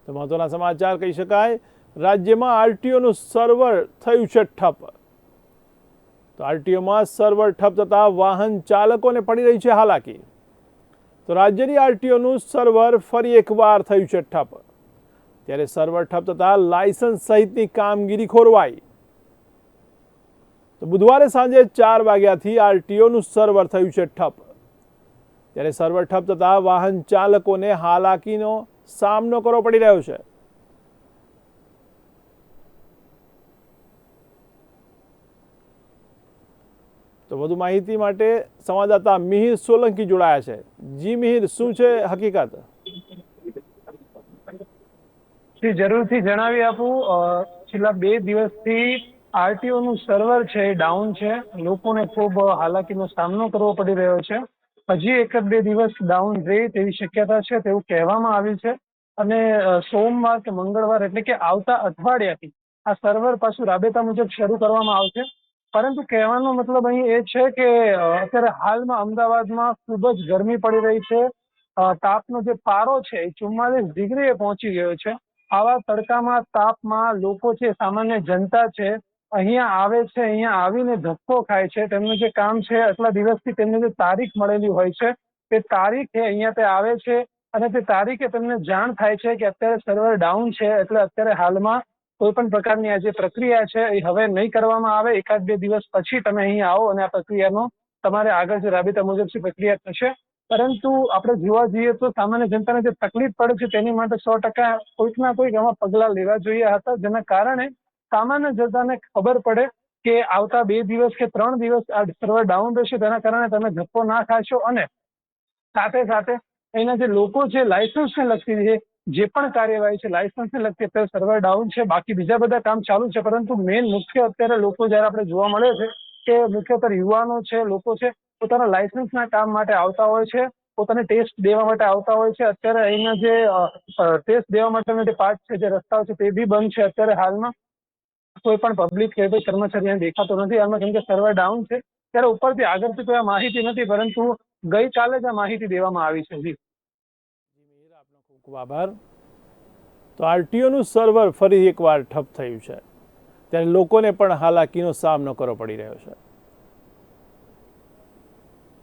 તો મહત્વના સમાચાર કહી શકાય, રાજ્યમાં આરટીઓનું સર્વર થયું છે ઠપ। તો આરટીઓમાં સર્વર ઠપ થતાં વાહન ચાલકોને પડી રહી છે હાલાકી। તો રાજ્યની આરટીઓનું સર્વર ફરી એકવાર થયું છે ઠપ। ત્યારે સર્વર ઠપ થતાં લાયસન્સ સહિતની કામગીરી ખોરવાઈ। તો બુધવારે સાંજે 4 વાગ્યાથી આરટીઓનું સર્વર થયું છે ઠપ। ત્યારે સર્વર ઠપ થતાં વાહન ચાલકોને હાલાકીનો સામનો કરવો પડી રહ્યો છે। તો વધુ માહિતી માટે સંવાદદાતા મિહિર સોલંકી જોડાયા છે। જી મિહિર, શું છે હકીકત? જરૂરથી જણાવી આપું, છેલ્લા 2 દિવસથી આરટીઓ નું સર્વર છે ડાઉન છે। લોકોને ખૂબ હાલાકીનો સામનો કરવો પડી રહ્યો છે। હજી 1-2 દિવસ ડાઉન રહે તેવી શક્યતા છે તેવું કહેવામાં આવ્યું છે। અને સોમવાર કે મંગળવાર એટલે કે આવતા અઠવાડિયાથી આ સર્વર પાછું રાબેતા મુજબ શરૂ કરવામાં આવશે। પરંતુ કહેવાનો મતલબ અહીં એ છે કે અત્યારે હાલમાં અમદાવાદમાં ખૂબ જ ગરમી પડી રહી છે। તાપનો જે પારો છે એ 44 ડિગ્રીએ પહોંચી ગયો છે। આવા તડકામાં તાપમાં લોકો છે, સામાન્ય જનતા છે, અહીંયા આવે છે, અહીંયા આવીને ધક્કો ખાય છે। તેમનું જે કામ છે આટલા દિવસથી તેમને જે તારીખ મળેલી હોય છે તે તારીખે અહીંયા તે આવે છે અને તે તારીખે તેમને જાણ થાય છે કે અત્યારે સર્વર ડાઉન છે, એટલે અત્યારે હાલમાં કોઈ પણ પ્રકારની આ જે પ્રક્રિયા છે એ હવે નહીં કરવામાં આવે। 1-2 દિવસ પછી તમે અહીં આવો અને આ પ્રક્રિયાનો તમારે આગળ જે રાબેતા મુજબ પ્રક્રિયા થશે। પરંતુ આપણે જોવા જઈએ તો સામાન્ય જનતાને જે તકલીફ પડે છે તેની માટે 100% કોઈક ના કોઈક આમાં પગલાં લેવા જોઈએ હતા, જેના કારણે સામાન્ય જનતાને ખબર પડે કે આવતા 2 દિવસ કે 3 દિવસ આ સર્વર ડાઉન રહેશે, તેના કારણે તમે ધક્કો ના ખાશો। અને સાથે સાથે અહીંના જે લોકો છે લાયસન્સને લગતી જે પણ કાર્યવાહી છે લાયસન્સને લગતી અત્યારે સર્વર ડાઉન છે, બાકી બીજા બધા કામ ચાલુ છે। પરંતુ મેઇન મુખ્ય અત્યારે લોકો જ્યારે આપણે જોવા મળે છે કે મુખ્યત્વે યુવાનો છે, લોકો છે, પોતાના લાયસન્સના કામ માટે આવતા હોય છે, પોતાને ટેસ્ટ દેવા માટે આવતા હોય છે। અત્યારે અહીંના જે ટેસ્ટ દેવા માટેના જે પાર્ટ છે, જે રસ્તાઓ છે તે બી બંધ છે। અત્યારે હાલમાં કોઈ પણ પબ્લિક કે કોઈ કર્મચારી અહીં દેખાતો નથી હાલમાં, કેમ કે સર્વર ડાઉન છે। ત્યારે ઉપરથી આગળથી કોઈ આ માહિતી નથી, પરંતુ ગઈકાલે જ આ માહિતી દેવામાં આવી છે। જી આપનો ખૂબ ખૂબ આભાર। તો આરટીઓનું સર્વર ફરી એકવાર ઠપ થયું છે, ત્યારે લોકોને પણ હાલાકીનો સામનો કરવો પડી રહ્યો છે।